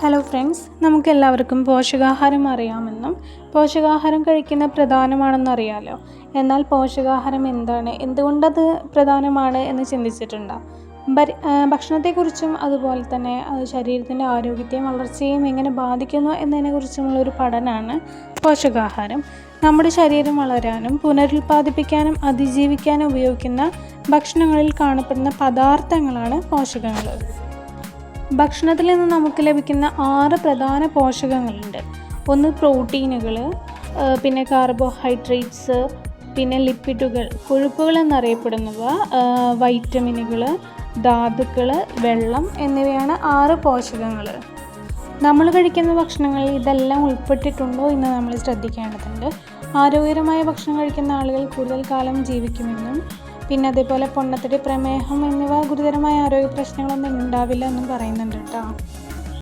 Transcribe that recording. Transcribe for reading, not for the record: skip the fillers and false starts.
Hello friends, നമുക്കെല്ലാവർക്കും പോഷകാഹാരം അറിയാമെന്നും പോഷകാഹാരം കഴിക്കുന്നത് പ്രധാനമാണെന്നറിയാമല്ലോ. എന്നാൽ പോഷകാഹാരം എന്താണ്, എന്തുകൊണ്ടത് പ്രധാനമാണ് എന്ന് ചിന്തിച്ചിട്ടുണ്ടോ? ഭക്ഷണത്തെക്കുറിച്ചും അതുപോലെ തന്നെ അത് ശരീരത്തിൻ്റെ ആരോഗ്യത്തെയും വളർച്ചയെയും എങ്ങനെ ബാധിക്കുന്നു എന്നതിനെക്കുറിച്ചുമുള്ളൊരു പഠനമാണ് പോഷകാഹാരം. നമ്മുടെ ശരീരം വളരാനും പുനരുൽപ്പാദിപ്പിക്കാനും അതിജീവിക്കാനും ഉപയോഗിക്കുന്ന ഭക്ഷണങ്ങളിൽ കാണപ്പെടുന്ന പദാർത്ഥങ്ങളാണ് പോഷകങ്ങൾ. ഭക്ഷണത്തിൽ നിന്ന് നമുക്ക് ലഭിക്കുന്ന 6 പ്രധാന പോഷകങ്ങളുണ്ട്. ഒന്ന് പ്രോട്ടീനുകൾ, പിന്നെ കാർബോഹൈഡ്രേറ്റ്സ്, പിന്നെ ലിപ്പിഡുകൾ, കൊഴുപ്പുകൾ എന്നറിയപ്പെടുന്നവ, വൈറ്റമിനുകൾ, ധാതുക്കൾ, വെള്ളം എന്നിവയാണ് 6 പോഷകങ്ങൾ. നമ്മൾ കഴിക്കുന്ന ഭക്ഷണങ്ങളിൽ ഇതെല്ലാം ഉൾപ്പെട്ടിട്ടുണ്ടോ എന്ന് നമ്മൾ ശ്രദ്ധിക്കേണ്ടതുണ്ട്. ആരോഗ്യകരമായ ഭക്ഷണം കഴിക്കുന്ന ആളുകൾ കൂടുതൽ കാലം ജീവിക്കുമെന്നും പിന്നെ അതേപോലെ പൊണ്ണത്തടി, പ്രമേഹം എന്നിവ ഗുരുതരമായ ആരോഗ്യ പ്രശ്നങ്ങളൊന്നും ഉണ്ടാവില്ല എന്നും പറയുന്നുണ്ട് കേട്ടോ.